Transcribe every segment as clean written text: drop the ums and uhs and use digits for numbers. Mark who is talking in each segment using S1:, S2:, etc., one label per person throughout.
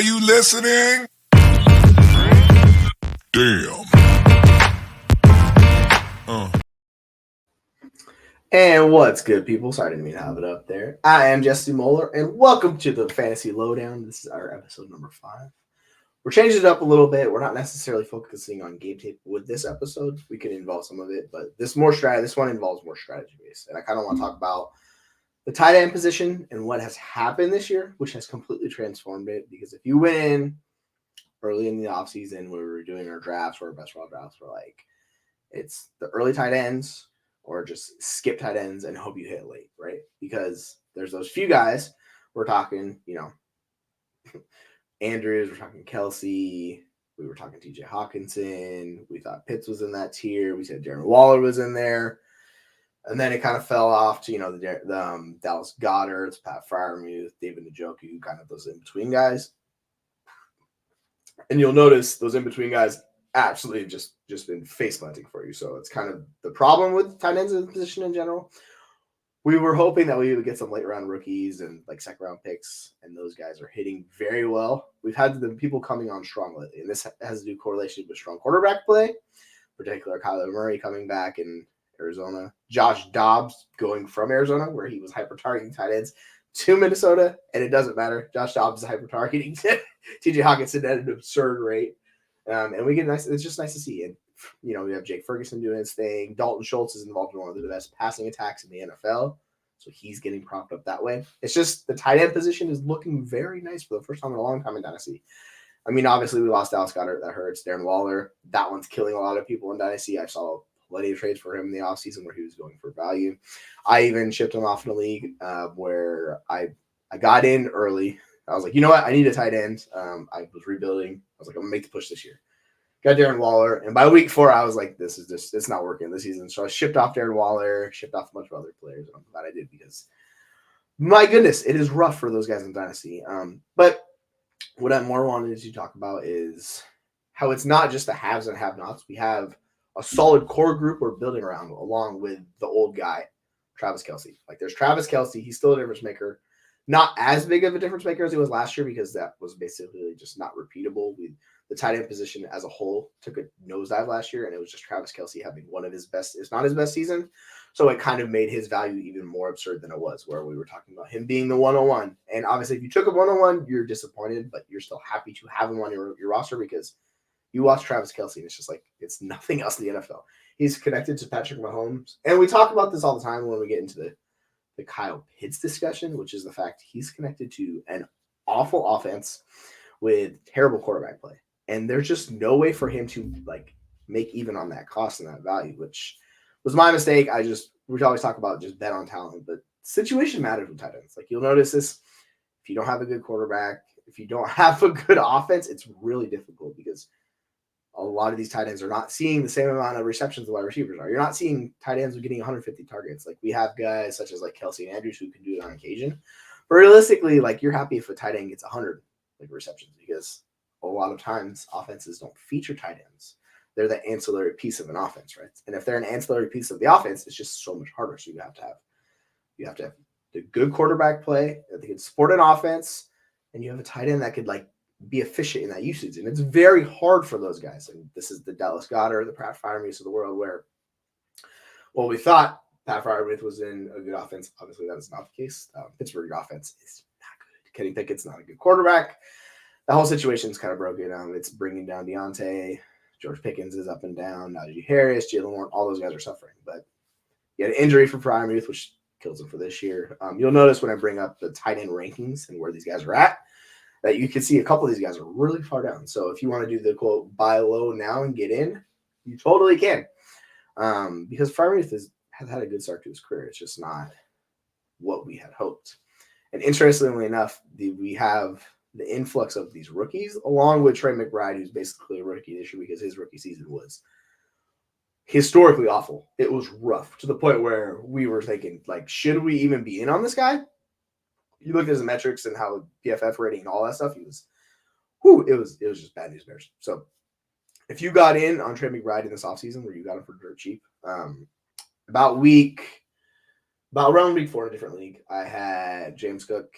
S1: Are you listening? Damn.
S2: And what's good, people? Sorry, I didn't mean to have it up there. I am Jesse Moeller, and welcome to the Fantasy Lowdown. This is our episode number 5. We're changing it up a little bit. We're not necessarily focusing on game tape with this episode. We can involve some of it, but this one involves more strategy based. And I kind of want to talk about the tight end position and what has happened this year, which has completely transformed it. Because if you went in early in the offseason when we were doing our drafts or our best ball drafts, we're like, it's the early tight ends or just skip tight ends and hope you hit late, right? Because there's those few guys. We're talking, Andrews, we're talking Kelsey, we were talking TJ Hawkinson, we thought Pitts was in that tier, we said Darren Waller was in there, and then it kind of fell off to, the Dallas Goederts, Pat Freiermuth, David Njoku, kind of those in-between guys. And you'll notice those in-between guys absolutely just been face planting for you. So it's kind of the problem with tight ends in the position in general. We were hoping that we would get some late round rookies and like second round picks, and those guys are hitting very well. We've had the people coming on strong lately, and this has to do correlation with strong quarterback play, particularly Kyler Murray coming back in Arizona, Josh Dobbs going from Arizona, where he was hyper targeting tight ends, to Minnesota, and it doesn't matter. Josh Dobbs is hyper targeting TJ Hawkinson at an absurd rate. And we get nice. It's just nice to see. And we have Jake Ferguson doing his thing. Dalton Schultz is involved in one of the best passing attacks in the NFL, so he's getting propped up that way. It's just the tight end position is looking very nice for the first time in a long time in Dynasty. I mean, obviously we lost Dallas Goedert. That hurts. Darren Waller, that one's killing a lot of people in Dynasty. I saw plenty of trades for him in the offseason where he was going for value. I even shipped him off in a league where I got in early. I was like, you know what? I need a tight end. I was rebuilding. I was like, I'm going to make the push this year. Got Darren Waller. And by week 4, I was like, it's not working this season. So I shipped off Darren Waller, shipped off a bunch of other players. And I'm glad I did because, my goodness, it is rough for those guys in Dynasty. But what I more wanted to talk about is how it's not just the haves and have-nots. We have a solid core group we're building around along with the old guy, Travis Kelce. Like, there's Travis Kelce. He's still a difference maker. Not as big of a difference maker as he was last year because that was basically just not repeatable. The tight end position as a whole took a nosedive last year, and it was just Travis Kelce having one of his best, it's not his best season. So it kind of made his value even more absurd than it was, where we were talking about him being the 101. And obviously, if you took a 101, you're disappointed, but you're still happy to have him on your roster because you watch Travis Kelce, and it's just like it's nothing else in the NFL. He's connected to Patrick Mahomes. And we talk about this all the time when we get into the Kyle Pitts discussion, which is the fact he's connected to an awful offense with terrible quarterback play. And there's just no way for him to make even on that cost and that value, which was my mistake. We always talk about just bet on talent, but situation matters with tight ends. Like, you'll notice this, if you don't have a good quarterback, if you don't have a good offense, it's really difficult because a lot of these tight ends are not seeing the same amount of receptions the wide receivers are. You're not seeing tight ends getting 150 targets. Like, we have guys such as Kelsey and Andrews who can do it on occasion. But realistically, you're happy if a tight end gets 100 receptions because a lot of times offenses don't feature tight ends. They're the ancillary piece of an offense, right? And if they're an ancillary piece of the offense, it's just so much harder. So you have to have the good quarterback play that they can support an offense, and you have a tight end that could be efficient in that usage. And it's very hard for those guys. And this is the Dallas Goedert, the Pat Freiermuth of the world, where, well, we thought Pat Freiermuth was in a good offense. Obviously, that is not the case. Pittsburgh offense is not good. Kenny Pickett's not a good quarterback. The whole situation is kind of broken. It's bringing down Deontay. George Pickens is up and down. Najee Harris, Jalen Warren, all those guys are suffering. But he had an injury for Freiermuth, which kills him for this year. You'll notice when I bring up the tight end rankings and where these guys are at, that you can see a couple of these guys are really far down. So if you want to do the quote buy low now and get in, you totally can. Because Freiermuth has had a good start to his career. It's just not what we had hoped. And interestingly enough, we have the influx of these rookies, along with Trey McBride, who's basically a rookie this year because his rookie season was historically awful. It was rough to the point where we were thinking, should we even be in on this guy? You look at his metrics and how PFF rating and all that stuff, it was just bad news bears. So if you got in on Trey McBride in this offseason where you got him for dirt cheap, around week 4 in a different league, I had James Cook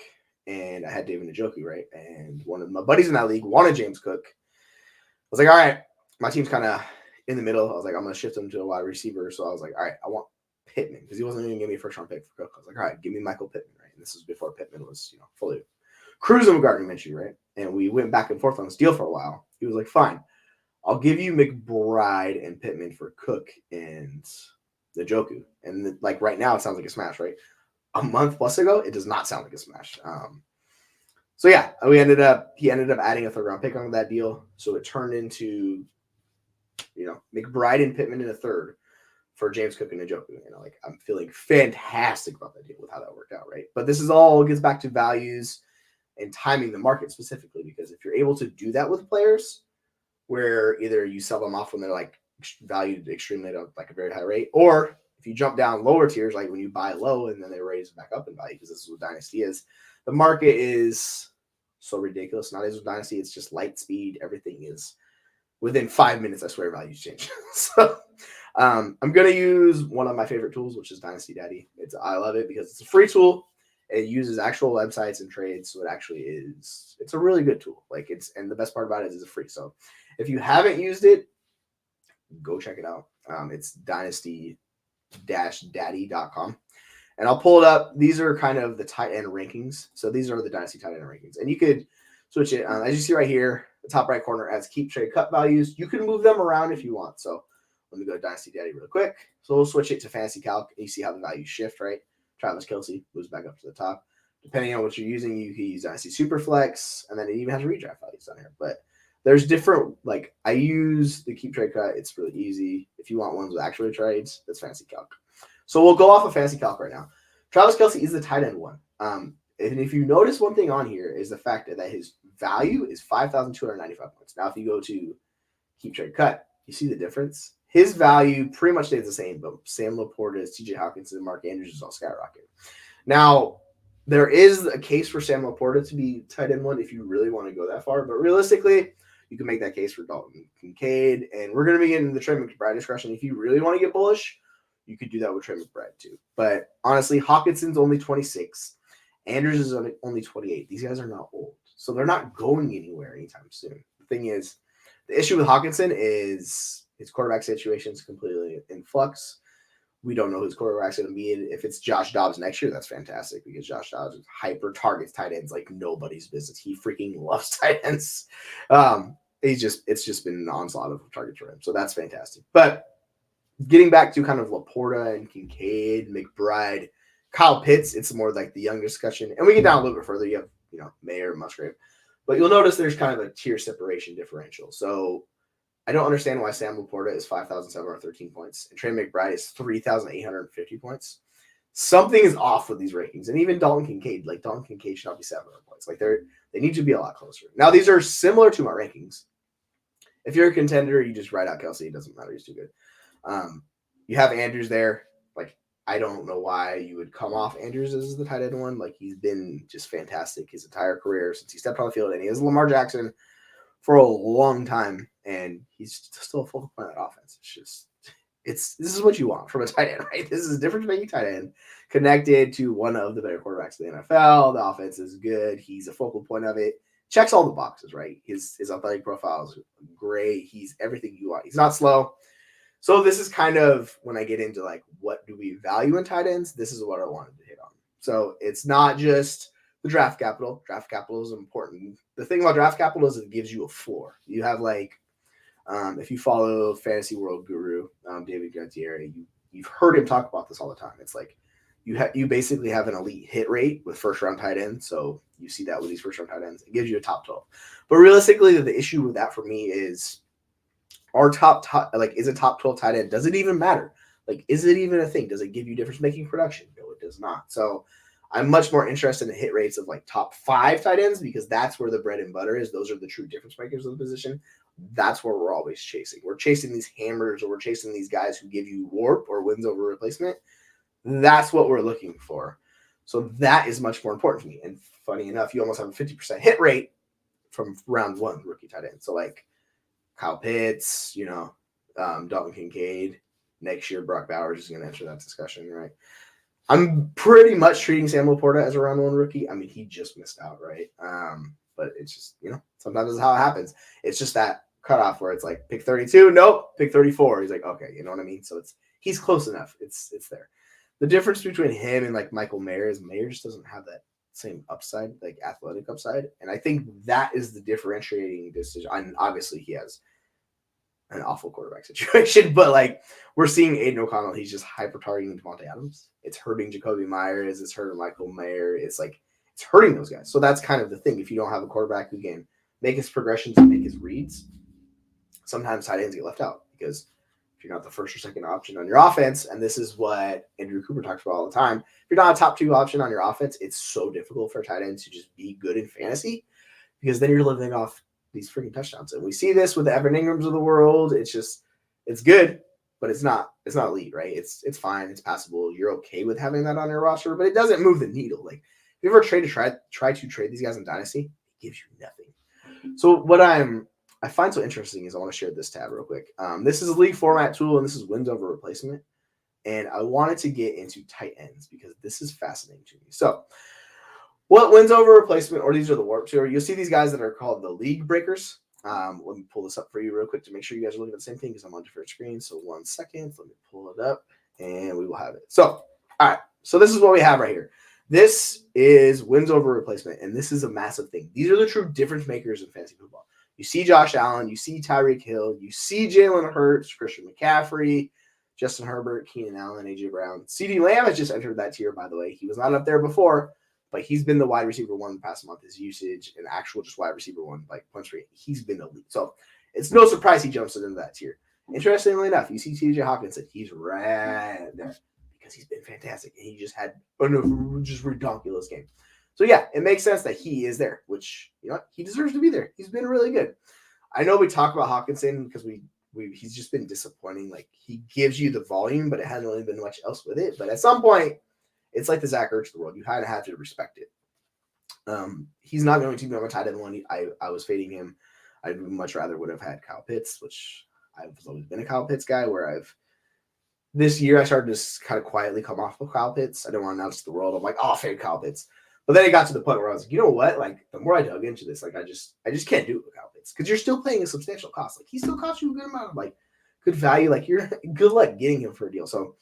S2: and I had David Njoku, right? And one of my buddies in that league wanted James Cook. I was like, all right, my team's kind of in the middle. I was like, I'm going to shift him to a wide receiver. So I was like, all right, I want Pittman because he wasn't even giving me a first-round pick for Cook. I was like, all right, give me Michael Pittman, right? And this was before Pittman was, fully cruising with Gardner Minshew, right? And we went back and forth on this deal for a while. He was like, fine, I'll give you McBride and Pittman for Cook and Njoku. And like right now, it sounds like a smash, right? A month plus ago, it does not sound like a smash. So yeah, he ended up adding a third-round pick on that deal. So it turned into, McBride and Pittman in a third for James Cook and Njoku. I'm feeling fantastic about that deal with how that worked out, right? But this is all gets back to values and timing the market specifically, because if you're able to do that with players where either you sell them off when they're like valued extremely at like a very high rate, or if you jump down lower tiers, like when you buy low and then they raise back up in value, because this is what Dynasty is. The market is so ridiculous. Not as with Dynasty, it's just light speed. Everything is within 5 minutes, I swear, values change. So I'm going to use one of my favorite tools, which is Dynasty Daddy. I love it because it's a free tool. It uses actual websites and trades, so it actually is. It's a really good tool. And the best part about it is it's free. So if you haven't used it, go check it out. It's dynasty-daddy.com. And I'll pull it up. These are kind of the tight end rankings. So these are the Dynasty tight end rankings. And you could switch it. As you see right here, the top right corner has keep, trade, cut values. You can move them around if you want. So let me go to Dynasty Daddy real quick. So we'll switch it to Fantasy Calc. And you see how the values shift, right? Travis Kelce moves back up to the top. Depending on what you're using, you can use Dynasty Superflex. And then it even has redraft values on here. But there's different, I use the keep, trade, cut. It's really easy. If you want ones with actual trades, that's Fantasy Calc. So we'll go off of Fantasy Calc right now. Travis Kelce is the tight end one. And if you notice one thing on here is the fact that his value is 5,295 points. Now, if you go to keep, trade, cut, you see the difference. His value pretty much stays the same, but Sam Laporta, TJ Hawkinson, and Mark Andrews is all skyrocket. Now, there is a case for Sam Laporta to be tight end one if you really want to go that far. But realistically, you can make that case for Dalton Kincaid. And we're going to be getting the Trey McBride discussion. If you really want to get bullish, you could do that with Trey McBride too. But honestly, Hawkinson's only 26. Andrews is only 28. These guys are not old. So they're not going anywhere anytime soon. The thing is, the issue with Hawkinson is his quarterback situation is completely in flux. We don't know who his quarterback's going to be. If it's Josh Dobbs next year, that's fantastic because Josh Dobbs is hyper targets tight ends like nobody's business. He freaking loves tight ends. It's just been an onslaught of targets for him. So that's fantastic. But getting back to kind of Laporta and Kincaid, McBride, Kyle Pitts, it's more like the young discussion. And we get down a little bit further. You have, Mayer, Musgrave. But you'll notice there's kind of a tier separation differential. So I don't understand why Sam Laporta is 5,713 points and Trey McBride is 3,850 points. Something is off with these rankings. And even Dalton Kincaid, Dalton Kincaid should not be 700 points. They need to be a lot closer. Now, these are similar to my rankings. If you're a contender, you just write out Kelce. It doesn't matter. He's too good. You have Andrews there. I don't know why you would come off Andrews as the tight end one. He's been just fantastic his entire career since he stepped on the field, and he is Lamar Jackson for a long time, and he's still a focal point of that offense. This is what you want from a tight end, right? This is a difference-making tight end connected to one of the better quarterbacks in the NFL. The offense is good. He's a focal point of it. Checks all the boxes, right? His athletic profile is great. He's everything you want. He's not slow. So this is kind of when I get into what do we value in tight ends? This is what I wanted to hit on. So it's not just the draft capital. Draft capital is important. The thing about draft capital is it gives you a floor. You have if you follow Fantasy World Guru, David Gantieri, you've heard him talk about this all the time. It's you basically have an elite hit rate with first round tight ends. So you see that with these first round tight ends. It gives you a top 12. But realistically, the issue with that for me is our top is a top 12 tight end? Does it even matter? Is it even a thing? Does it give you difference-making production? No, it does not. So I'm much more interested in the hit rates of top 5 tight ends because that's where the bread and butter is. Those are the true difference makers of the position. That's where we're always chasing. We're chasing these hammers or we're chasing these guys who give you warp or wins over replacement. That's what we're looking for. So that is much more important to me. And funny enough, you almost have a 50% hit rate from round 1 rookie tight end. So Kyle Pitts, Dalton Kincaid. Next year, Brock Bowers is going to enter that discussion, right? I'm pretty much treating Sam Laporta as a round 1 rookie. I mean, he just missed out, right? But it's just, sometimes it's how it happens. It's just that cutoff where it's like pick 32, nope, pick 34. He's like, okay, you know what I mean? So he's close enough. It's there. The difference between him and like Michael Mayer is Mayer just doesn't have that same upside, like athletic upside. And I think that is the differentiating decision. And obviously he has an awful quarterback situation, but like we're seeing Aiden O'Connell, he's just hyper targeting Devontae Adams. It's hurting Jacoby Myers, it's hurting Michael Mayer. It's hurting those guys. So that's kind of the thing. If you don't have a quarterback who can make his progressions and make his reads, sometimes tight ends get left out because if you're not the first or second option on your offense, and this is what Andrew Cooper talks about all the time, if you're not a top 2 option on your offense, it's so difficult for a tight end to just be good in fantasy because then you're living off these freaking touchdowns. And we see this with the Evan Ingrams of the world. It's good, but it's not elite, right? It's fine. It's passable. You're okay with having that on your roster, but it doesn't move the needle. Like if you ever try to trade these guys in Dynasty, it gives you nothing. So what I find so interesting is I want to share this tab real quick. This is a league format tool, and this is wins over replacement. And I wanted to get into tight ends because this is fascinating to me. So what wins over replacement, or these are the warp tour. You'll see these guys that are called the league breakers. Let me pull this up for you real quick to make sure you guys are looking at the same thing because I'm on different screens. So 1 second, let me pull it up and we will have it. So, all right. So this is what we have right here. This is wins over replacement, and this is a massive thing. These are the true difference makers in fantasy football. You see Josh Allen, you see Tyreek Hill, you see Jalen Hurts, Christian McCaffrey, Justin Herbert, Keenan Allen, A.J. Brown. CeeDee Lamb has just entered that tier, by the way. He was not up there before, but he's been the wide receiver 1 the past month. His usage and actual just wide receiver 1, like punch rate, he's been elite. So it's no surprise he jumps into that tier. Interestingly enough, you see T.J. Hawkinson. He's right there because he's been fantastic. And he just had a just ridiculous game. So, yeah, it makes sense that he is there, which, he deserves to be there. He's been really good. I know we talk about Hawkinson because he's just been disappointing. Like, he gives you the volume, but it hasn't really been much else with it. But at some point, it's like the Zach Ertz of the world. You kind of have to respect it. He's not going to be on my tight end 1. I was fading him. I much rather would have had Kyle Pitts, which I've always been a Kyle Pitts guy, where this year I started to kind of quietly come off of Kyle Pitts. I didn't want to announce to the world. I'm like, oh, fade Kyle Pitts. But then it got to the point where I was like, you know what? Like, the more I dug into this, like, I just can't do it with Kyle Pitts because you're still paying a substantial cost. Like, he still costs you a good amount of, like, good value. Like, you're good luck getting him for a deal. So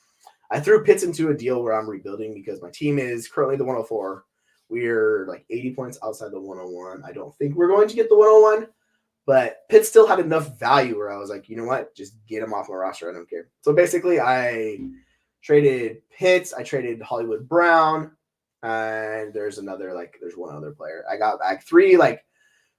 S2: I threw Pitts into a deal where I'm rebuilding because my team is currently the 104. We're like 80 points outside the 101. I don't think we're going to get the 101, but Pitts still had enough value where I was like, you know what? Just get him off my roster. I don't care. So basically, I traded Pitts. I traded Hollywood Brown. And there's one other player. I got back three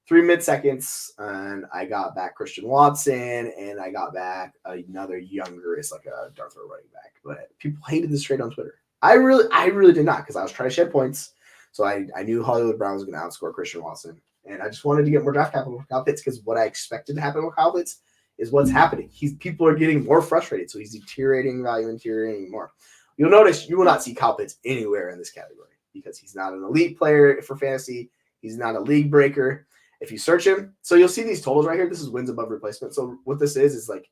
S2: mid-seconds, and I got back Christian Watson, and I got back another younger, it's like a Darth Vader running back. But people hated this trade on Twitter. I really did not, because I was trying to shed points. So I knew Hollywood Brown was going to outscore Christian Watson. And I just wanted to get more draft capital with Kyle Pitts, because what I expected to happen with Kyle Pitts is what's happening. People are getting more frustrated, so he's deteriorating more. You'll notice you will not see Kyle Pitts anywhere in this category because he's not an elite player for fantasy. He's not a league breaker. If you search him, so you'll see these totals right here. This is wins above replacement. So what this is like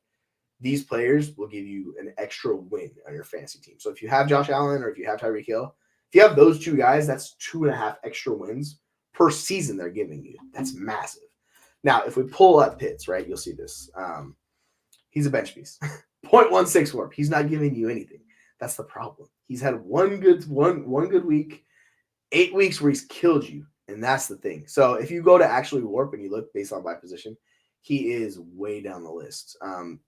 S2: these players will give you an extra win on your fantasy team. So if you have Josh Allen or if you have Tyreek Hill, if you have those two guys, that's 2.5 extra wins per season they're giving you. That's massive. Now, if we pull up Pitts, right, you'll see this. He's a bench piece. 0.16 warp. He's not giving you anything. That's the problem. He's had one good week, 8 weeks where he's killed you, and that's the thing. So if you go to actually warp and you look based on by position, he is way down the list.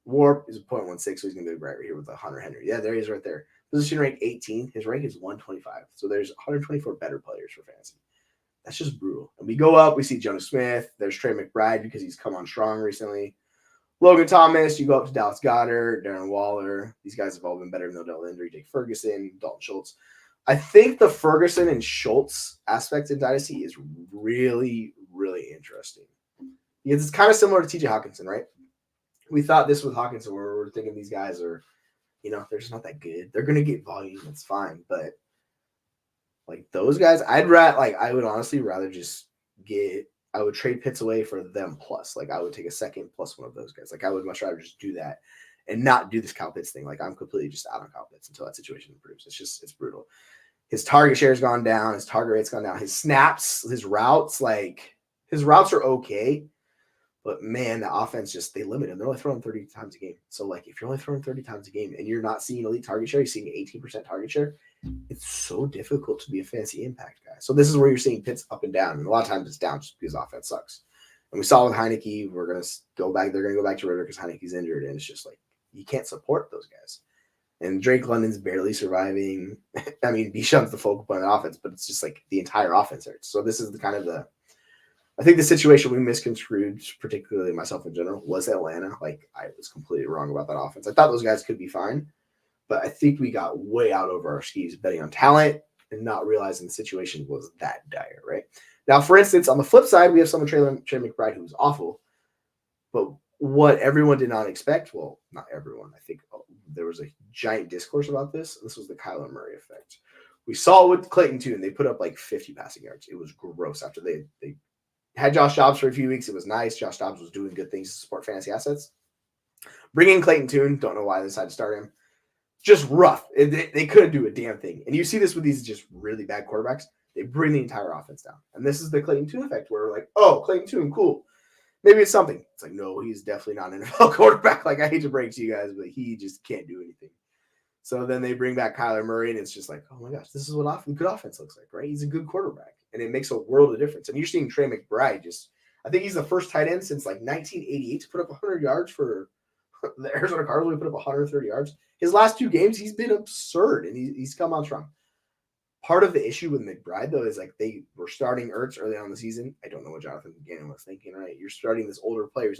S2: Warp is 0.16, so he's going to be right here with the Hunter Henry. Yeah, there he is right there. Position rank 18. His rank is 125. So there's 124 better players for fantasy. That's just brutal. And we go up, we see Jonas Smith. There's Trey McBride because he's come on strong recently. Logan Thomas, you go up to Dallas Goedert, Darren Waller. These guys have all been better than Odell Landry, Jake Ferguson, Dalton Schultz. I think the Ferguson and Schultz aspect in Dynasty is really, really interesting. Because it's kind of similar to TJ Hawkinson, right? We thought this with Hawkinson where we're thinking these guys are, they're just not that good. They're going to get volume. It's fine. But, like, those guys, I would honestly rather just I would trade Pitts away for them plus. Like, I would take a second plus one of those guys. Like, I would much rather just do that and not do this Kyle Pitts thing. Like, I'm completely just out on Kyle Pitts until that situation improves. It's brutal. His target share has gone down. His target rate's gone down. His snaps, his routes are okay. But man, the offense they limit him. They're only throwing 30 times a game. So like, if you're only throwing 30 times a game and you're not seeing elite target share, you're seeing 18% target share. It's so difficult to be a fantasy impact guy. So this is where you're seeing Pitts up and down. And a lot of times it's down just because offense sucks. And we saw with Heineke, we're going to go back. They're going to go back to Ritter because Heineke's injured. And it's just like, you can't support those guys. And Drake London's barely surviving. I mean, Bichon's the focal point of the offense, but it's just like the entire offense hurts. So this is I think the situation we misconstrued, particularly myself in general, was Atlanta. Like, I was completely wrong about that offense. I thought those guys could be fine, but I think we got way out over our skis betting on talent and not realizing the situation was that dire, right? Now, for instance, on the flip side, we have someone, Trey McBride, who was awful, but what everyone did not expect, well, not everyone, I think there was a giant discourse about this. This was the Kyler Murray effect. We saw it with Clayton Tune. They put up like 50 passing yards. It was gross after they had Josh Dobbs for a few weeks. It was nice. Josh Dobbs was doing good things to support fantasy assets. Bringing Clayton Tune, don't know why they decided to start him. Just rough. They couldn't do a damn thing. And you see this with these just really bad quarterbacks. They bring the entire offense down. And this is the Clayton Tune effect where we're like, oh, Clayton Tune, cool. Maybe it's something. It's like, no, he's definitely not an NFL quarterback. Like, I hate to break to you guys, but he just can't do anything. So then they bring back Kyler Murray, and it's just like, oh my gosh, this is what good offense looks like, right? He's a good quarterback, and it makes a world of difference. And you're seeing Trey McBride I think he's the first tight end since like 1988 to put up 100 yards for the Arizona Cardinals. We put up 130 yards. His last 2 games, he's been absurd, and he's come on strong. Part of the issue with McBride, though, is like they were starting Ertz early on in the season. I don't know what Jonathan Gannon was thinking, right? You're starting this older player.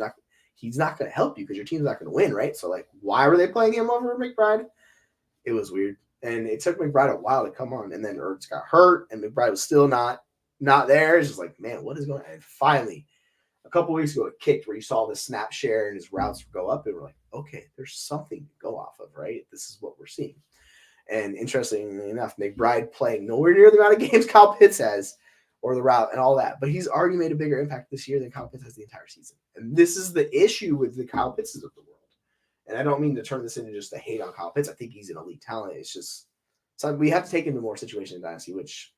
S2: He's not going to help you because your team's not going to win, right? So, like, why were they playing him over McBride? It was weird. And it took McBride a while to come on. And then Ertz got hurt, and McBride was still not there. It's just like, man, what is going on? And finally, a couple weeks ago, it kicked where you saw the snap share and his routes go up. And we're like, okay, there's something to go off of, right? This is what we're seeing. And interestingly enough, McBride playing nowhere near the amount of games Kyle Pitts has or the route and all that. But he's already made a bigger impact this year than Kyle Pitts has the entire season. And this is the issue with the Kyle Pittses of the world. And I don't mean to turn this into just a hate on Kyle Pitts. I think he's an elite talent. It's just so we have to take into more situation in Dynasty, which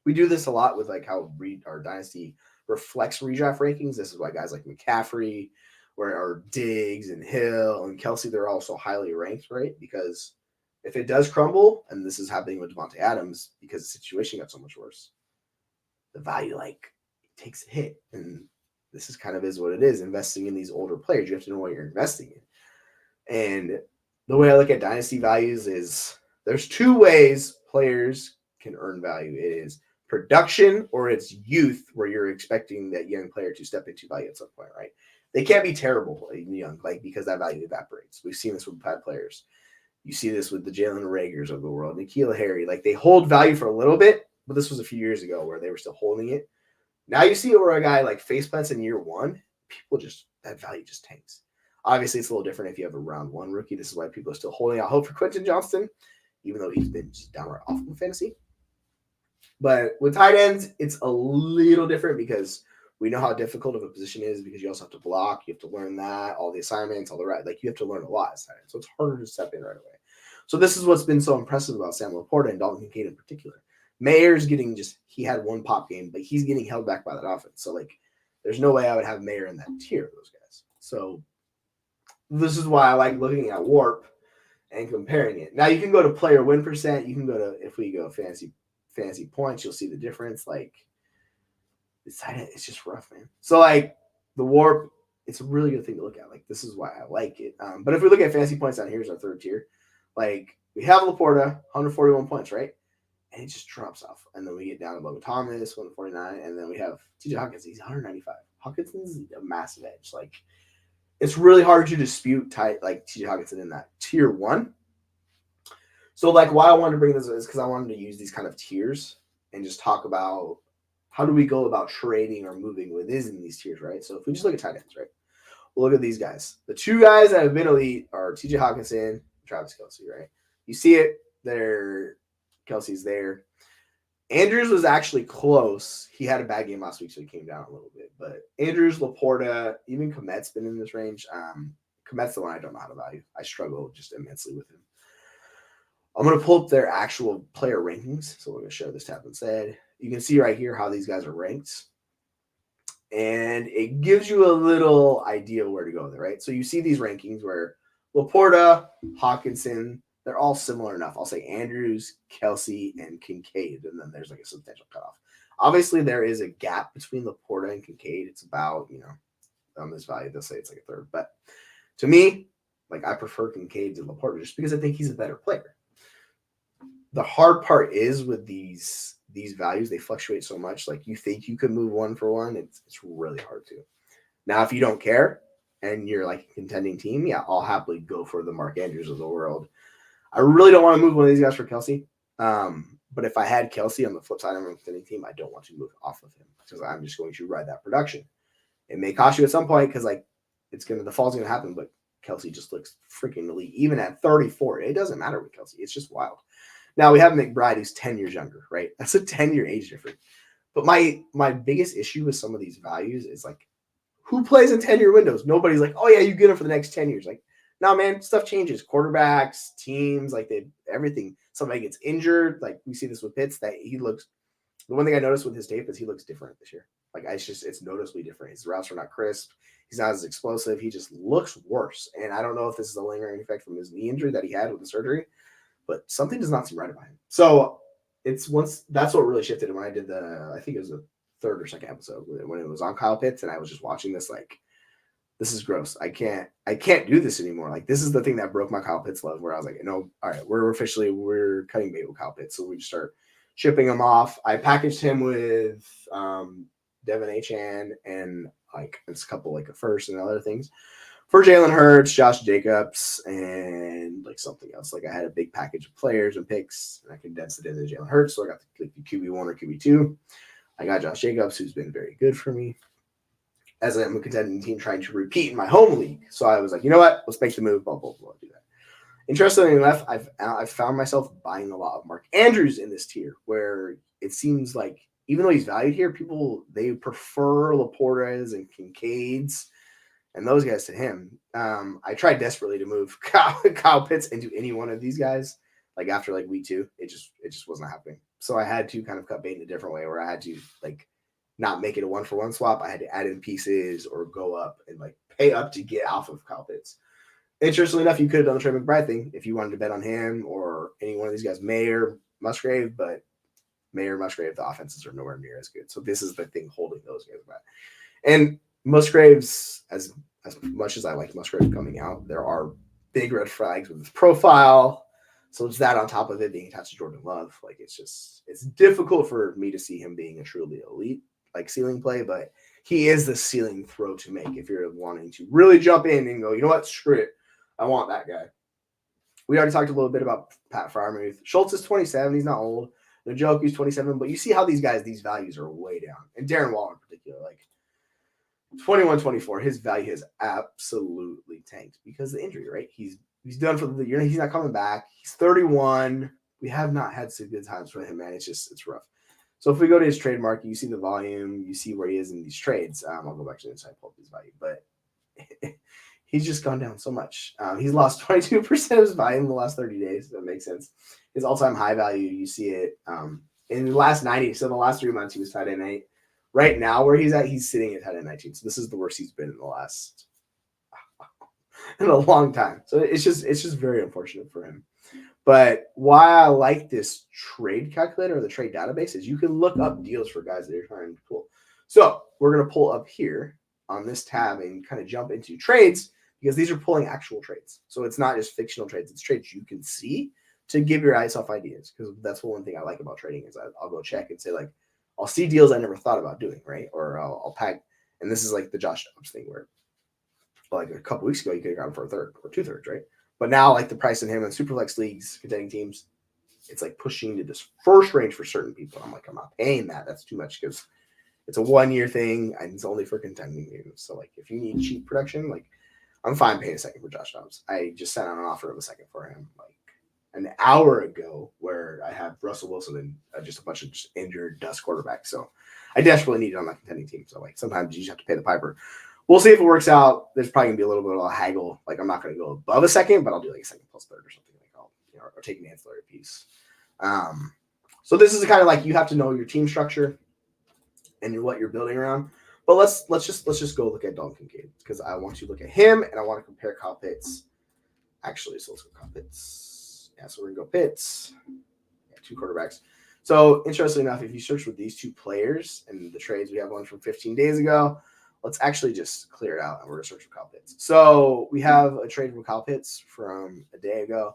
S2: we do this a lot with like how our Dynasty reflects redraft rankings. This is why guys like McCaffrey or Diggs and Hill and Kelsey, they're also highly ranked, right? Because if it does crumble, and this is happening with Devontae Adams because the situation got so much worse, the value takes a hit. And this is kind of is what it is. Investing in these older players, you have to know what you're investing in. And the way I look at dynasty values is there's 2 ways players can earn value. It is production or it's youth, where you're expecting that young player to step into value at some point, right? They can't be terrible young, because that value evaporates. We've seen this with bad players. You see this with the Jalen Ragers of the world, N'Keal Harry. Like, they hold value for a little bit, but this was a few years ago where they were still holding it. Now you see it where a guy like face plants in year 1, that value just tanks. Obviously, it's a little different if you have a round 1 rookie. This is why people are still holding out hope for Quentin Johnston, even though he's been just downright awful in fantasy. But with tight ends, it's a little different because we know how difficult of a position is because you also have to block. You have to learn that, all the assignments, all the right. Like, you have to learn a lot as tight end. So it's harder to step in right away. So this is what's been so impressive about Sam Laporta and Dalton Kincaid in particular. Mayer's he had 1 pop game, but he's getting held back by that offense. So, like, there's no way I would have Mayer in that tier of those guys. So this is why I like looking at WARP and comparing it. Now you can go to player win percent. You can go to, if we go fantasy points, you'll see the difference. Like, it's just rough, man. So like the WARP, it's a really good thing to look at. Like, this is why I like it. But if we look at fantasy points down here's our 3rd tier. Like, we have Laporta, 141 points, right? And it just drops off. And then we get down to Logan Thomas, 149. And then we have TJ Hawkins. He's 195. Hawkinson's a massive edge. Like, it's really hard to dispute TJ Hawkinson in that tier 1. So, like, why I wanted to bring this is because I wanted to use these kind of tiers and just talk about how do we go about trading or moving within these tiers, right? So if we just look at tight ends, right? We'll look at these guys. The 2 guys that have been elite are TJ Hawkinson and Travis Kelce, right? You see it there. Kelsey's there. Andrews was actually close. He had a bad game last week, so he came down a little bit. But Andrews, Laporta, even Komet's been in this range. Komet's the one I don't know how to value. I struggle just immensely with him. I'm going to pull up their actual player rankings. So we're going to show this tab instead. You can see right here how these guys are ranked. And it gives you a little idea where to go there, right? So you see these rankings where Laporta, Hawkinson, they're all similar enough. I'll say Andrews, Kelsey, and Kincaid, and then there's like a substantial cutoff. Obviously, there is a gap between Laporta and Kincaid. It's about, on this value, they'll say it's like a third. But to me, like I prefer Kincaid to Laporta just because I think he's a better player. The hard part is with these values, they fluctuate so much. Like you think you could move one for one, it's really hard to. Now, if you don't care and you're like a contending team, yeah, I'll happily go for the Mark Andrews of the world. I really don't want to move one of these guys for Kelsey. But if I had Kelsey on the flip side of a contending team, I don't want to move off of him because I'm just going to ride that production. It may cost you at some point because like the fall's gonna happen, but Kelsey just looks freaking elite. Even at 34, it doesn't matter with Kelsey. It's just wild. Now we have McBride, who's 10 years younger, right? That's a 10-year age difference. But my biggest issue with some of these values is like, who plays in 10-year windows? Nobody's like, oh yeah, you get him for the next 10 years. Like, no, man, stuff changes. Quarterbacks, teams, like everything. Somebody gets injured. Like we see this with Pitts, that he looks. The one thing I noticed with his tape is he looks different this year. Like it's noticeably different. His routes are not crisp. He's not as explosive. He just looks worse. And I don't know if this is a lingering effect from his knee injury that he had with the surgery, but something does not seem right about him. So that's what really shifted when I did I think it was the third or second episode when it was on Kyle Pitts, and I was just watching this like, this is gross. I can't do this anymore. Like this is the thing that broke my Kyle Pitts love, where I was like, no, all right, we're cutting bait with Kyle Pitts. So we just start shipping him off. I packaged him with Devin Achane and like it's a couple like a first and other things for Jalen Hurts, Josh Jacobs, and like something else. Like I had a big package of players and picks, and I condensed it into Jalen Hurts. So I got the QB1 or QB2. I got Josh Jacobs, who's been very good for me as I'm a contending team trying to repeat in my home league. So I was like, you know what? Let's make the move. Blah, blah, blah, do that. Interestingly enough, I've found myself buying a lot of Mark Andrews in this tier, where it seems like even though he's valued here, people, they prefer Laportas and Kincaids and those guys to him. I tried desperately to move Kyle Pitts into any one of these guys. Like after like week 2, it just wasn't happening. So I had to kind of cut bait in a different way, where I had to like not make it a 1-for-1 swap. I had to add in pieces or go up and like pay up to get off of Kyle Pitts. Interestingly enough, you could have done the Trey McBride thing if you wanted to bet on him or any one of these guys, Mayer, Musgrave, but Mayer, Musgrave, the offenses are nowhere near as good. So this is the thing holding those guys back. And Musgrave's, as much as I like Musgrave coming out, there are big red flags with his profile. So it's that on top of it being attached to Jordan Love. Like it's difficult for me to see him being a truly elite like ceiling play, but he is the ceiling throw to make if you're wanting to really jump in and go, you know what, screw it, I want that guy. We already talked a little bit about Pat Freiermuth. Schultz is 27. He's not old. Njoku's 27, but you see how these values are way down. And Darren Waller in particular, like 21, 24, his value has absolutely tanked because of the injury, right? He's done for the year. He's not coming back. He's 31. We have not had some good times with him, man. It's rough. So if we go to his trade market, you see the volume, you see where he is in these trades. I'll go back to the inside, pull up his value, but he's just gone down so much. He's lost 22% of his value in the last 30 days. That makes sense. His all-time high value, you see it in the last 90. So the last 3 months, he was tight end 8. Right now, where he's at, he's sitting at tight end 19. So this is the worst he's been in a long time. So it's just very unfortunate for him. But why I like this trade calculator or the trade database is you can look up deals for guys that you're trying to pull. So we're going to pull up here on this tab and kind of jump into trades because these are pulling actual trades. So it's not just fictional trades. It's trades you can see to give your eyes off ideas, because that's one thing I like about trading is I'll go check and say, like, I'll see deals I never thought about doing, right? Or I'll pack. And this is like the Josh Dobbs thing where like a couple weeks ago, you could have gotten for a third or 2/3, right? But now, like the price of him in Superflex leagues, contending teams, it's like pushing to this first range for certain people. I'm like, I'm not paying that. That's too much because it's a 1-year thing and it's only for contending teams. So, like, if you need cheap production, like, I'm fine paying a second for Josh Dobbs. I just sent out an offer of a second for him like an hour ago, where I have Russell Wilson and just a bunch of injured dust quarterbacks. So I desperately need it on my contending team. So, like, sometimes you just have to pay the piper. we'll see if it works out. There's probably gonna be a little bit of a haggle. Like I'm not gonna go above a second, but I'll do like a second plus third or something like I'll, or take an ancillary piece. So this is kind of like you have to know your team structure and what you're building around. But let's just go look at Dalton Kincaid because I want to look at him and I want to compare Kyle Pitts. Actually, so let's go Kyle Pitts. Yeah, so we're gonna go Pitts. Yeah, 2 quarterbacks. So interestingly enough, if you search with these 2 players and the trades, we have one from 15 days ago. Let's actually just clear it out and we're gonna search for Kyle Pitts. So we have a trade from Kyle Pitts from a day ago.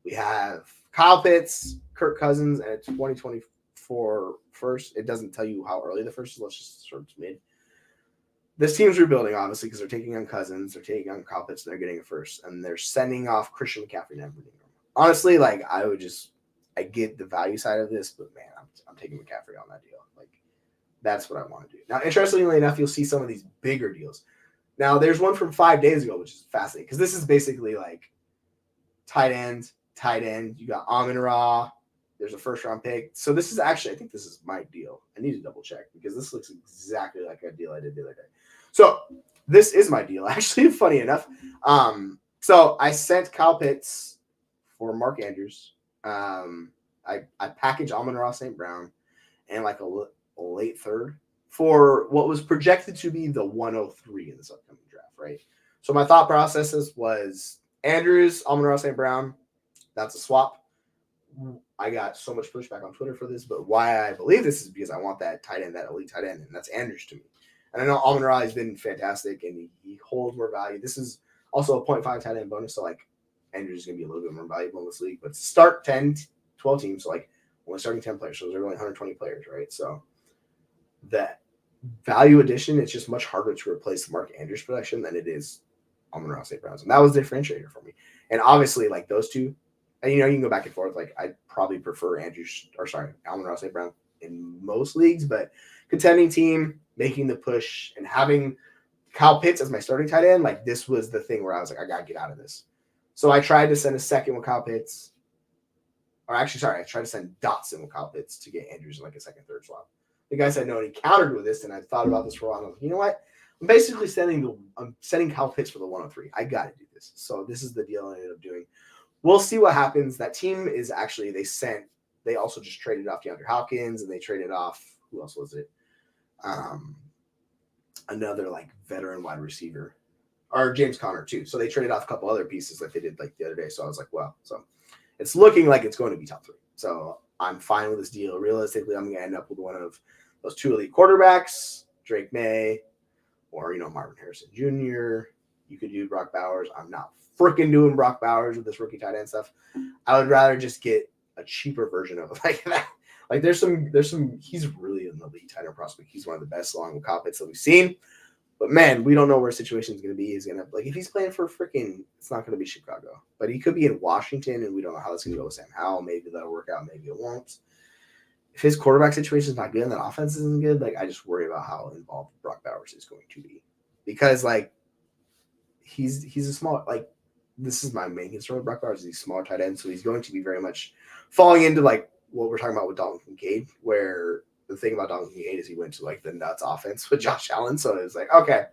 S2: We have Kyle Pitts, Kirk Cousins, and a 2024 first. It doesn't tell you how early the first is. Let's just sort of mid. This team's rebuilding, obviously, because they're taking on Cousins, they're taking on Kyle Pitts, and they're getting a first, and they're sending off Christian McCaffrey and Evan Ingram. Honestly, like I get the value side of this, but man, I'm taking McCaffrey on that deal. Like that's what I want to do. Now, interestingly enough, you'll see some of these bigger deals. Now, there's one from 5 days ago, which is fascinating because this is basically like tight end. You got Amon-Ra. There's a first round pick. So this is actually, I think this is my deal. I need to double check because this looks exactly like a deal I did the other day. So this is my deal. Actually, funny enough. So I sent Kyle Pitts for Mark Andrews. I packaged Amon-Ra St. Brown and like a late third for what was projected to be the 103 in this upcoming draft, right? So my thought processes was Andrews, Amon-Ra St. Brown. That's a swap. I got so much pushback on Twitter for this, but why I believe this is because I want that tight end, that elite tight end, and that's Andrews to me. And I know Amon-Ra has been fantastic, and he holds more value. This is also a 0.5 tight end bonus, so like Andrews is going to be a little bit more valuable in this league. But start 10, 12 teams, so like only starting 10 players, so there's only 120 players, right? So that value addition, it's just much harder to replace Mark Andrews' production than it is Amon-Ra St. Brown's. And that was the differentiator for me. And obviously, like those two, and you can go back and forth. Like I probably prefer Amon-Ra St. Brown in most leagues, but contending team, making the push and having Kyle Pitts as my starting tight end, like this was the thing where I was like, I gotta get out of this. So I tried to send a second with Kyle Pitts. I tried to send Dotson with Kyle Pitts to get Andrews in like a second, third swap. The guy said no, and he countered with this, and I thought about this for a while. And I was like, you know what? I'm basically sending Kyle Pitts for the 103. I gotta do this. So this is the deal I ended up doing. We'll see what happens. That team is actually, they also just traded off DeAndre Hopkins and they traded off, who else was it? Another like veteran wide receiver or James Conner too. So they traded off a couple other pieces like they did like the other day. So I was like, well, so it's looking like it's going to be top 3. So I'm fine with this deal. Realistically, I'm going to end up with one of those 2 elite quarterbacks, Drake May or, Marvin Harrison Jr. You could do Brock Bowers. I'm not freaking doing Brock Bowers with this rookie tight end stuff. I would rather just get a cheaper version of it like that. Like there's some. He's really an elite tight end prospect. He's one of the best along with Kyle Pitts that we've seen. But man, we don't know where his situation is going to be. He's going to if he's playing for it's not going to be Chicago, but he could be in Washington, and we don't know how that's going to go with Sam Howell. Maybe that'll work out. Maybe it won't. If his quarterback situation is not good and that offense isn't good, like I just worry about how involved Brock Bowers is going to be because like he's a small like. This is my main concern with Brock Bowers. He's a smaller tight end, so he's going to be very much falling into like what we're talking about with Dalton Kincaid, where the thing about Dalton Kincaid is he went to like the nuts offense with Josh Allen. So it was like, okay,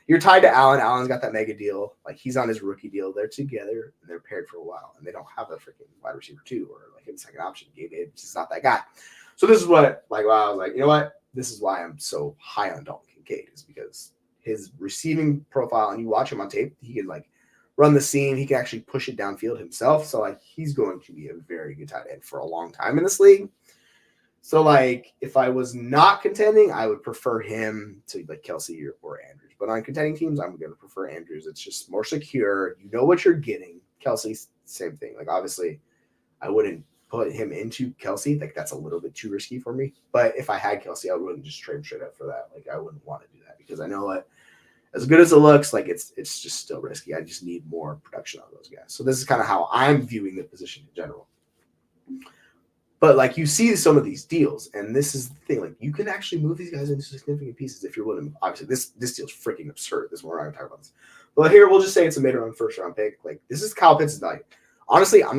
S2: you're tied to Allen. Allen's got that mega deal. Like he's on his rookie deal. They're together and they're paired for a while, and they don't have a freaking wide receiver 2 or like a second option. Gabe Davis is not that guy. So this is what I was like, you know what? This is why I'm so high on Dalton Kincaid is because his receiving profile, and you watch him on tape, he can like run the seam. He can actually push it downfield himself. So like he's going to be a very good tight end for a long time in this league. So like if I was not contending, I would prefer him to like Kelsey or Andrews. But on contending teams, I'm going to prefer Andrews. It's just more secure. You know what you're getting. Kelsey, same thing. Like obviously, I wouldn't put him into Kelsey. Like that's a little bit too risky for me. But if I had Kelsey, I wouldn't just trade straight up for that. Like I wouldn't want to do that because I know what. As good as it looks, like it's just still risky. I just need more production on those guys. So this is kind of how I'm viewing the position in general. But like you see some of these deals, and this is the thing, like you can actually move these guys into significant pieces if you're willing. Obviously, this deal's freaking absurd. This we're not going to talk about this. But here we'll just say it's a mid-round, first-round pick. Like this is Kyle Pitts' value. Honestly, I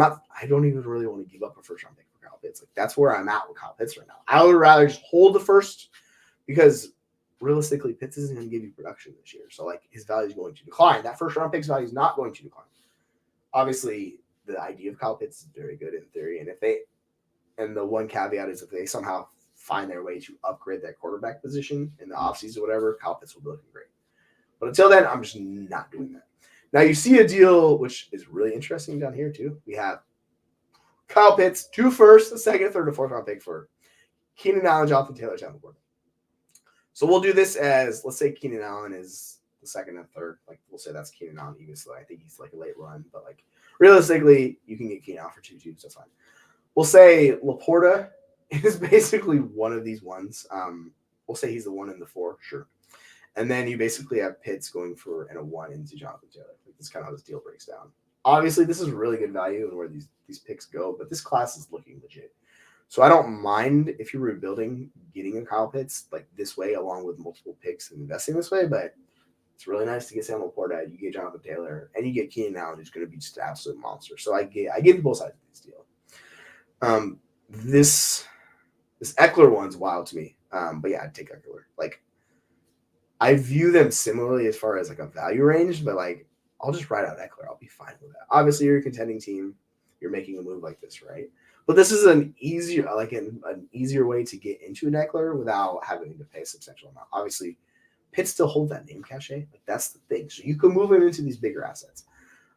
S2: don't even really want to give up a first-round pick for Kyle Pitts. Like that's where I'm at with Kyle Pitts right now. I would rather just hold the first because realistically, Pitts isn't going to give you production this year. So, like, his value is going to decline. That first round pick's value is not going to decline. Obviously, the idea of Kyle Pitts is very good in theory. And the one caveat is if they somehow find their way to upgrade that quarterback position in the offseason or whatever, Kyle Pitts will be looking great. But until then, I'm just not doing that. Now, you see a deal which is really interesting down here, too. We have Kyle Pitts, 2 firsts, a second, third, and fourth round pick for Keenan Allen, Jonathan Taylor, Tampa Bay. So we'll do this as, let's say Keenan Allen is the second and third. Like, we'll say that's Keenan Allen, even though I think he's like a late run. But, like, realistically, you can get Keenan Allen for 2 twos. That's fine. We'll say Laporta is basically one of these ones. We'll say he's the 1 and the 4, sure. And then you basically have Pitts going for a 1 into Jonathan Taylor. Like, this is kind of how this deal breaks down. Obviously, this is really good value and where these picks go, but this class is looking legit. So I don't mind if you're rebuilding getting a Kyle Pitts like this way along with multiple picks and investing this way, but it's really nice to get Sam Laporta. You get Jonathan Taylor, and you get Keenan Allen, who's going to be just an absolute monster. So I give you both sides of this deal. This Eckler one's wild to me. But yeah, I'd take Eckler. Like, I view them similarly as far as like a value range, but like I'll just ride out Eckler. I'll be fine with that. Obviously, you're a contending team. You're making a move like this, right? But this is an easier way to get into an Eckler without having to pay a substantial amount. Obviously, Pitts still hold that name cachet. Like, that's the thing. So you can move him into these bigger assets.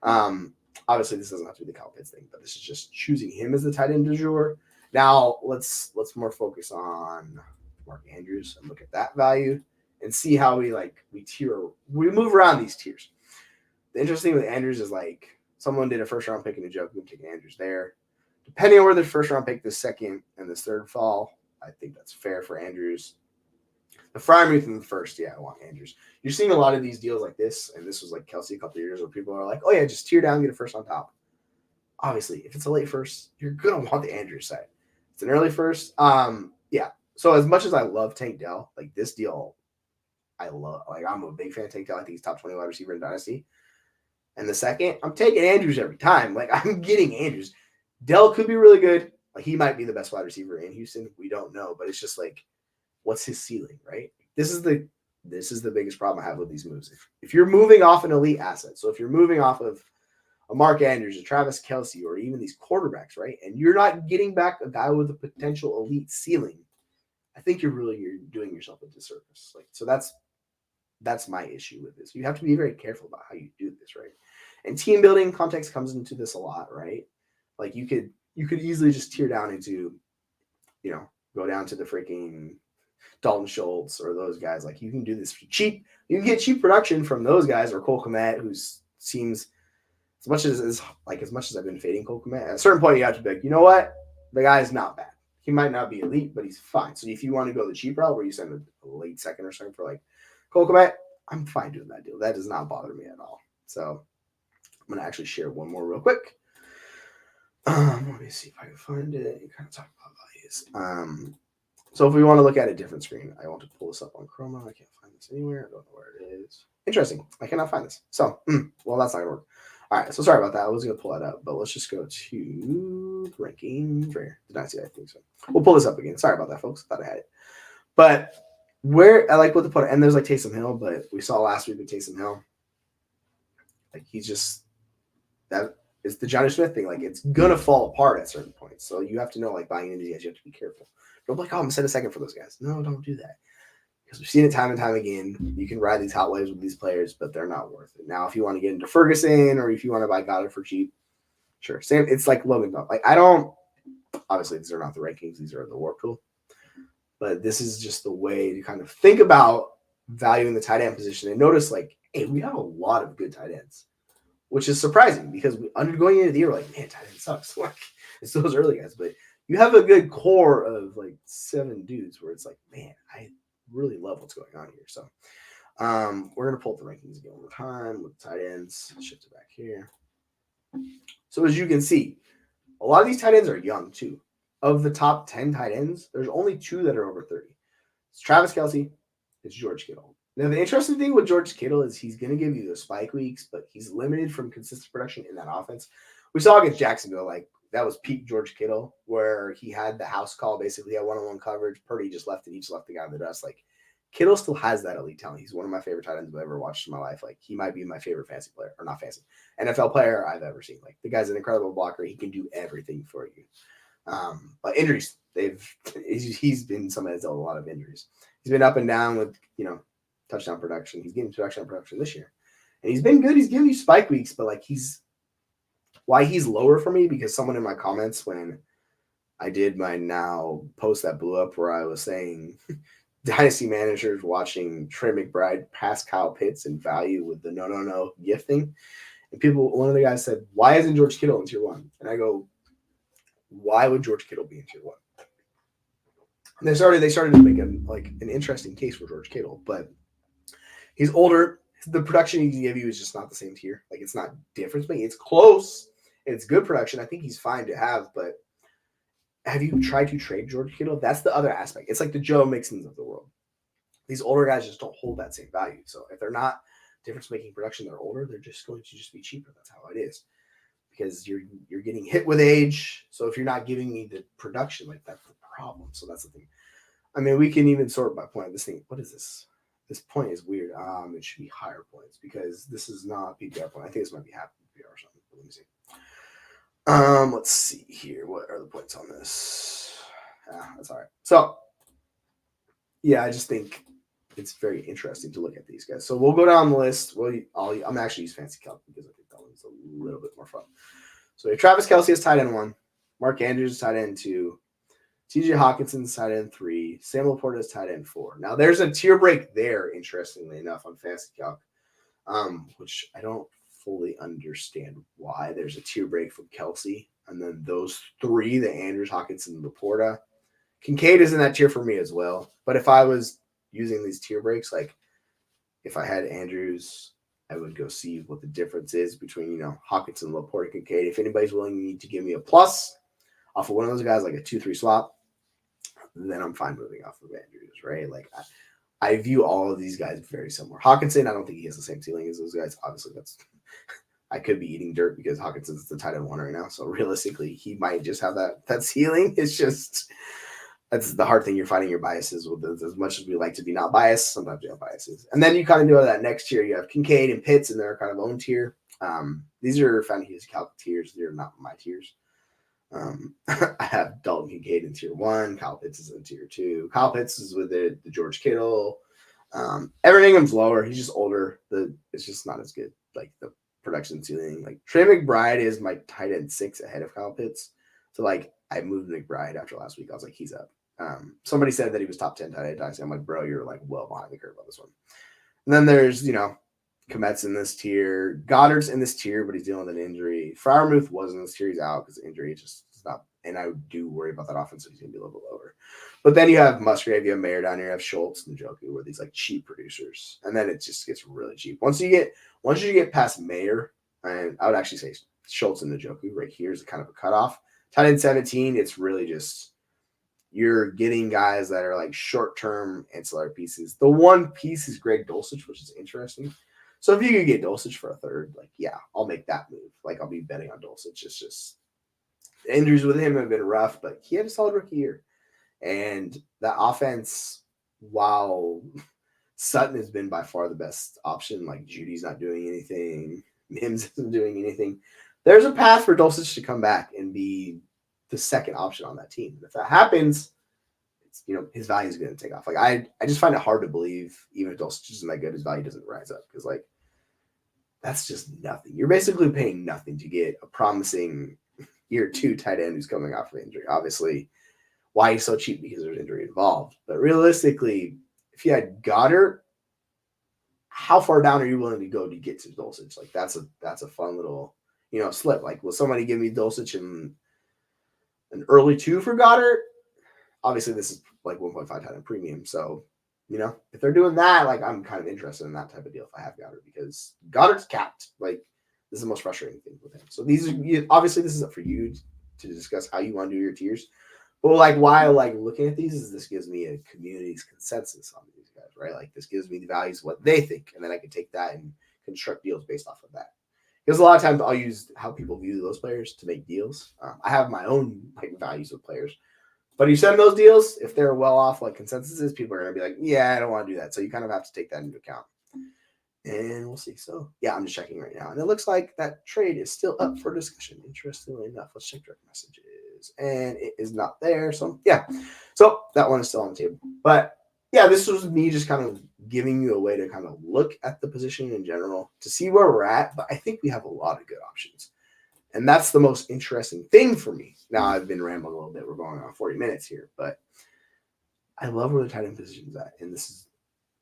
S2: Obviously, this doesn't have to be the Kyle Pitts thing, but this is just choosing him as the tight end du jour. Now let's more focus on Mark Andrews and look at that value and see how we move around these tiers. The interesting thing with Andrews is like someone did a first round pick in a joke. We can take Andrews there. Depending on where the first round pick, this second and this third fall, I think that's fair for Andrews. The Freiermuth in the first, yeah, I want Andrews. You're seeing a lot of these deals like this, and this was like Kelsey a couple of years where people are like, oh yeah, just tier down, get a first on top. Obviously, if it's a late first, you're gonna want the Andrews side. It's an early first. Yeah. So as much as I love Tank Dell, like this deal, I love. Like, I'm a big fan of Tank Dell. I think he's top 20 wide receiver in Dynasty. And the second, I'm taking Andrews every time. Like, I'm getting Andrews. Dell could be really good. Like, he might be the best wide receiver in Houston. We don't know, but it's just like, what's his ceiling, right? This is the biggest problem I have with these moves. If you're moving off an elite asset, so if you're moving off of a Mark Andrews, a Travis Kelce, or even these quarterbacks, right, and you're not getting back a guy with a potential elite ceiling, I think you're doing yourself a disservice. Like, so that's my issue with this. You have to be very careful about how you do this, right? And team building context comes into this a lot, right? Like, you could easily just tier down into, go down to the freaking Dalton Schultz or those guys. Like, you can do this for cheap. You can get cheap production from those guys, or Cole Kmet, who seems, as much as I've been fading Cole Kmet, at a certain point you have to be like, you know what? The guy is not bad. He might not be elite, but he's fine. So if you want to go the cheap route where you send a late second or something for like Cole Kmet, I'm fine doing that deal. That does not bother me at all. So I'm going to actually share one more real quick. Let me see if I can find it and kind of talk about values. So if we want to look at a different screen, I want to pull this up on Chroma. I can't find this anywhere. I don't know where it is. Interesting. I cannot find this. So, well, that's not going to work. All right. So sorry about that. I was going to pull that up, but let's just go to the rankings right here. Did not see that. I think so. We'll pull this up again. Sorry about that, folks. Thought I had it. But where I like what to put, and there's like Taysom Hill, but we saw last week with Taysom Hill, like, he's just, that is the Johnny Smith thing. Like, it's going to fall apart at certain points. So you have to know, like, buying into these guys, you have to be careful. Don't be like, oh, I'm going to send a second for those guys. No, don't do that. Because we've seen it time and time again. You can ride these hot waves with these players, but they're not worth it. Now, if you want to get into Ferguson or if you want to buy Goddard for cheap, sure. Same. It's like Logan Bell. Like, obviously, these are not the rankings. These are the Warp Tool. But this is just the way to kind of think about valuing the tight end position. And notice, like, hey, we have a lot of good tight ends, which is surprising because going into the year, like, man, tight end sucks. Like, it's those early guys. But you have a good core of like 7 dudes where it's like, man, I really love what's going on here. So we're going to pull up the rankings again one more time with tight ends. Shift it back here. So as you can see, a lot of these tight ends are young too. Of the top 10 tight ends, there's only 2 that are over 30. It's Travis Kelce. It's George Kittle. Now, the interesting thing with George Kittle is he's going to give you the spike weeks, but he's limited from consistent production in that offense. We saw against Jacksonville, like, that was peak George Kittle, where he had the house call, basically had one-on-one coverage. Purdy just left it. He just left the guy in the dust. Like, Kittle still has that elite talent. He's one of my favorite tight ends I've ever watched in my life. Like, he might be my favorite fantasy player, or not fantasy, NFL player I've ever seen. Like, the guy's an incredible blocker. He can do everything for you. But injuries, he's been somebody that's dealt with a lot of injuries. He's been up and down with, touchdown production. He's getting touchdown production this year. And he's been good. He's giving you spike weeks, but like, why he's lower for me, because someone in my comments when I did my now post that blew up where I was saying dynasty managers watching Trey McBride pass Kyle Pitts in value with the no gifting. And one of the guys said, why isn't George Kittle in tier 1? And I go, why would George Kittle be in tier 1? And they started to make an interesting case for George Kittle, but he's older. The production he can give you is just not the same tier. Like, it's not difference making. It's close. It's good production. I think he's fine to have, but have you tried to trade George Kittle? That's the other aspect. It's like the Joe Mixons of the world. These older guys just don't hold that same value. So if they're not difference-making production, they're older, they're just going to just be cheaper. That's how it is. Because you're getting hit with age. So if you're not giving me the production, like, that's the problem. So that's the thing. I mean, we can even sort by point. This thing, what is this? This point is weird. It should be higher points because this is not PPR point. I think this might be half PPR or something. Let me see. Let's see here. What are the points on this? That's all right. So, yeah, I just think it's very interesting to look at these guys. So we'll go down the list. I'm actually use Fancy Calc because I think that one's a little bit more fun. So we have Travis Kelce as tight end 1, Mark Andrews as tight end 2, TJ Hawkinson's tight end 3, Sam Laporta is tight end 4. Now there's a tier break there, interestingly enough, on Fancy Calc, which I don't fully understand why there's a tier break from Kelce, and then those 3, the Andrews, Hawkinson, and Laporta. Kincaid is in that tier for me as well. But if I was using these tier breaks, like if I had Andrews, I would go see what the difference is between, Hawkinson, Laporta, Kincaid. If anybody's willing to give me a plus off of one of those guys, like a 2-3 swap, then I'm fine moving off of Andrews, right? Like, I view all of these guys very similar. Hawkinson, I don't think he has the same ceiling as those guys. Obviously, I could be eating dirt because Hawkinson's the tight end 1 right now. So realistically, he might just have that ceiling. It's just, that's the hard thing. You're fighting your biases with it. As much as we like to be not biased, sometimes you have biases. And then you kind of do that next tier. You have Kincaid and Pitts in their kind of own tier. These are Fantasy Calc tiers. They're not my tiers. I have Dalton Kincaid in tier 1. Kyle Pitts is in tier 2. Kyle Pitts is with the George Kittle. Evan Ingram's lower. He's just older. It's just not as good. Like, the production ceiling. Like, Trey McBride is my tight end 6 ahead of Kyle Pitts. So, like, I moved McBride after last week. I was like, he's up. Somebody said that he was top 10 tight end dynasty. I'm like, bro, you're like well behind the curve on this one. And then there's, Komet's in this tier. Goddard's in this tier, but he's dealing with an injury. Freiermuth was in this tier. He's out because the injury just is not. And I do worry about that offense, so he's going to be a little bit lower. But then you have Musgrave, you have Mayer down here, you have Schultz and Njoku, where these like cheap producers. And then it just gets really cheap. Once you get past Mayer, and I would actually say Schultz and Njoku right here is kind of a cutoff. Tight end 17, it's really just you're getting guys that are like short-term ancillary pieces. The one piece is Greg Dulcich, which is interesting. So if you could get Dulcich for a third, like, yeah, I'll make that move. Like, I'll be betting on Dulcich. It's just the injuries with him have been rough, but he had a solid rookie year. And that offense, while Sutton has been by far the best option, like Judy's not doing anything, Mims isn't doing anything, there's a path for Dulcich to come back and be the second option on that team. And if that happens, it's, his value is going to take off. Like, I just find it hard to believe, even if Dulcich isn't that good, his value doesn't rise up because, like, that's just nothing. You're basically paying nothing to get a promising year 2 tight end who's coming off of injury. Obviously, why he's so cheap because there's injury involved. But realistically, if you had Goddard, how far down are you willing to go to get to Dulcich? Like, that's a fun little, slip. Like, will somebody give me Dulcich in an early 2 for Goddard? Obviously, this is like 1.5 tight end premium. So, if they're doing that, like, I'm kind of interested in that type of deal if I have Goddard because Goddard's capped. Like, this is the most frustrating thing with him. So obviously this is up for you to discuss how you want to do your tiers. But like why I like looking at these is this gives me a community's consensus on these guys, right? Like this gives me the values of what they think, and then I can take that and construct deals based off of that. Because a lot of times I'll use how people view those players to make deals. I have my own like values of players, But you send those deals, if they're well off like consensus is, people are going to be like, yeah, I don't want to do that. So you kind of have to take that into account. And we'll see. So, yeah, I'm just checking right now. And it looks like that trade is still up for discussion. Interestingly enough, let's check direct messages. And it is not there. So, yeah. So that one is still on the table. But, yeah, this was me just kind of giving you a way to kind of look at the position in general to see where we're at. But I think we have a lot of good options. And that's the most interesting thing for me. Now, I've been rambling a little bit. We're going on 40 minutes here. But I love where the tight end position is at. And this is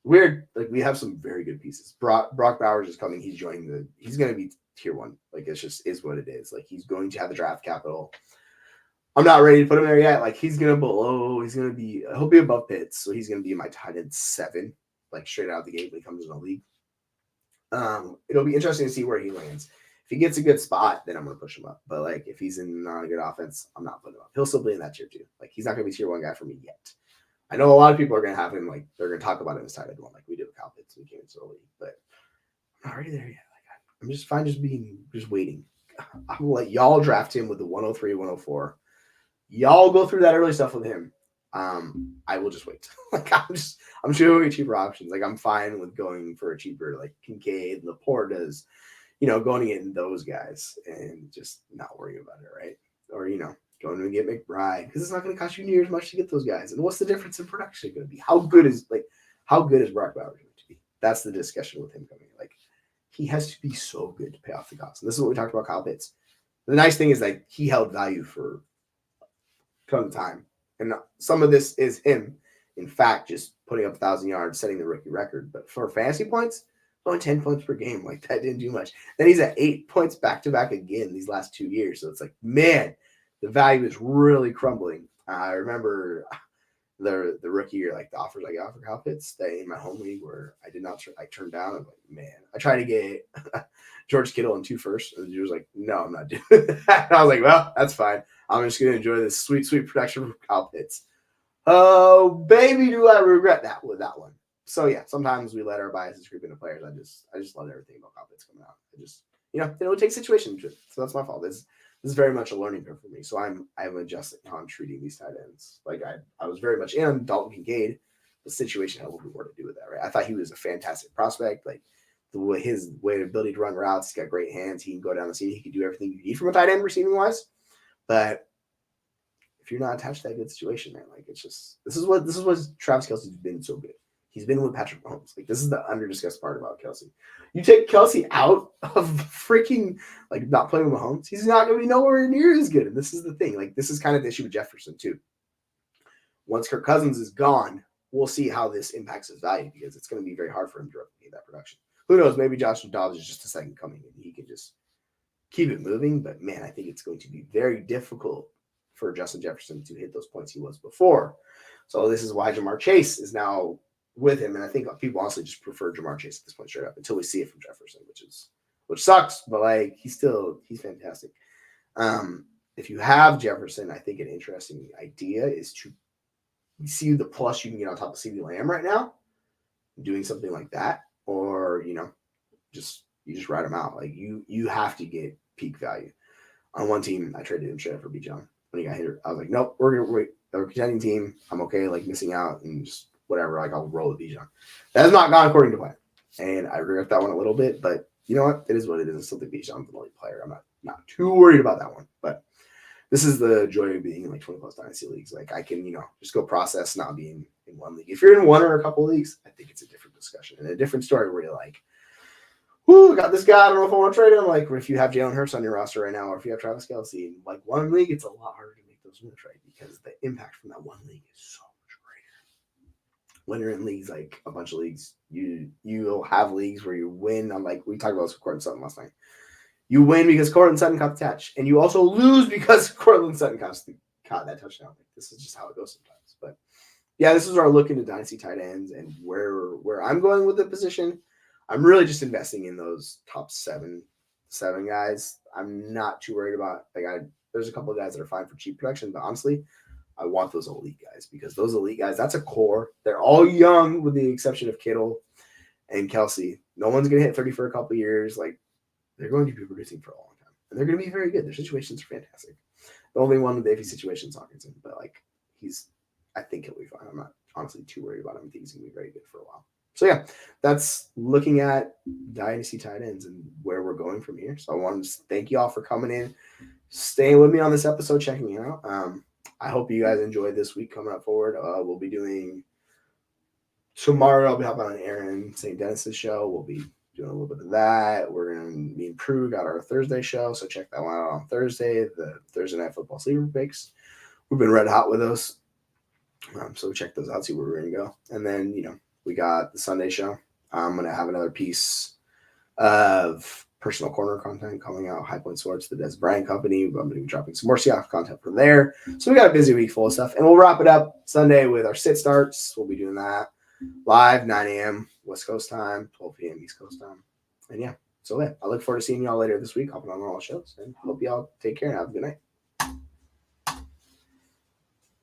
S2: weird. Like, we have some very good pieces. Brock Bowers is coming. He's joining he's going to be tier 1. Like, it's just is what it is. Like, he's going to have the draft capital. I'm not ready to put him there yet. Like, he's going to be, he'll be above Pitts. So he's going to be my tight end 7, like straight out of the gate when he comes in the league. It'll be interesting to see where he lands. If he gets a good spot, then I'm going to push him up. But like, if he's in not a good offense, I'm not putting him up. He'll still be in that tier 2. Like, he's not going to be tier 1 guy for me yet. I know a lot of people are going to have him, like, they're going to talk about him as tight end 1, like we did with Kyle Pitts when he came into the league. But I'm not ready there yet. Like, I'm just fine just waiting. I'm going to let y'all draft him with the 103, 104. Y'all go through that early stuff with him. I will just wait. Like, I'm showing cheaper options. Like, I'm fine with going for a cheaper, like Kincaid, Laporta's, going to get those guys and just not worrying about it, right? Or, going to get McBride because it's not going to cost you near as much to get those guys. And what's the difference in production going to be? How good is Brock Bowers going to be? That's the discussion with him coming. Like, he has to be so good to pay off the cost. And this is what we talked about Kyle Pitts. The nice thing is that he held value for a ton of time. And some of this is him, in fact, just putting up 1,000 yards, setting the rookie record. But for fantasy points, only 10 points per game. Like, that didn't do much. Then he's at 8 points back-to-back again these last 2 years. So it's like, man, the value is really crumbling. I remember the rookie year, like the offers I got for Kyle Pitts in my home league where I did not turn down. I'm like, man, I tried to get George Kittle in 2 first. And he was like, no, I'm not doing that. And I was like, well, that's fine. I'm just going to enjoy this sweet, sweet production from Kyle Pitts. Oh, baby, do I regret that with that one. So, yeah, sometimes we let our biases creep into players. I just love everything about Kyle Pitts coming out. I just, it takes situation to it. So that's my fault. This is very much a learning curve for me. So I'm adjusting how I'm treating these tight ends. Like, I was very much in on Dalton Kincaid. The situation had a little bit more to do with that, right? I thought he was a fantastic prospect. Like, his ability to run routes, he's got great hands. He can go down the seam. He can do everything you need from a tight end receiving wise. But if you're not attached to that good situation, man, like, it's just this is what Travis Kelce's been so good. He's been with Patrick Mahomes. Like, this is the under-discussed part about Kelce. You take Kelce out of freaking, like, not playing with Mahomes, he's not going to be nowhere near as good. And this is the thing. Like, this is kind of the issue with Jefferson, too. Once Kirk Cousins is gone, we'll see how this impacts his value because it's going to be very hard for him to replicate that production. Who knows? Maybe Josh Dobbs is just a second coming and he can just keep it moving. But, man, I think it's going to be very difficult for Justin Jefferson to hit those points he was before. So this is why Jamar Chase is now with him, and I think people honestly just prefer Jamar Chase at this point straight up until we see it from Jefferson, which sucks, but like he's fantastic. If you have Jefferson, I think an interesting idea is to see the plus you can get on top of CeeDee Lamb right now, doing something like that, or you just ride him out. Like you have to get peak value. On one team, I traded him straight up for Bijan when he got hit. I was like, nope, we're a contending team. I'm okay, like missing out and just whatever, like I'll roll with Bijan. That has not gone according to plan. And I regret that one a little bit, but you know what? It is what it is. I still think Bijan's an elite player. I'm not too worried about that one. But this is the joy of being in like 20+ dynasty leagues. Like I can, just go process not being in one league. If you're in one or a couple leagues, I think it's a different discussion and a different story where you're like, whoo, got this guy. I don't know if I want to trade him. Like if you have Jalen Hurts on your roster right now, or if you have Travis Kelce in like one league, it's a lot harder to make those moves, right? Because the impact from that one league is so when you're in leagues, like a bunch of leagues, you'll have leagues where you win. I'm like, we talked about this with Courtland Sutton last night. You win because Courtland Sutton caught the catch, and you also lose because Courtland Sutton caught that touchdown. Like, this is just how it goes sometimes. But yeah, this is our look into dynasty tight ends and where I'm going with the position. I'm really just investing in those top seven guys. I'm not too worried about there's a couple of guys that are fine for cheap production, but honestly, I want those elite guys because those elite guys, that's a core. They're all young with the exception of Kittle and Kelce. No one's going to hit 30 for a couple of years. Like, they're going to be producing for a long time. And they're going to be very good. Their situations are fantastic. The only one with the iffy situation is Hawkinson. But, like, I think he'll be fine. I'm not honestly too worried about him. I think he's gonna be very good for a while. So yeah, that's looking at dynasty tight ends and where we're going from here. So I want to thank you all for coming in, staying with me on this episode, checking it out. I hope you guys enjoyed this week coming up forward. We'll be doing tomorrow. I'll be helping on Aaron St. Dennis's show. We'll be doing a little bit of that. We're gonna me and Prue got our Thursday show, so check that one out on Thursday. The Thursday Night Football Sleeper Picks. We've been red hot with those, so check those out. See where we're gonna go, and then we got the Sunday show. I'm gonna have another piece of personal corner content coming out. High Point Sports, the Des Bryant Company. I'm gonna be dropping some more Seahawks content from there. So we got a busy week full of stuff, and we'll wrap it up Sunday with our sit starts. We'll be doing that live 9 a.m. West Coast time, 12 p.m. East Coast time, and yeah. So yeah, I look forward to seeing y'all later this week, hopping on all shows, and hope y'all take care and have a good night.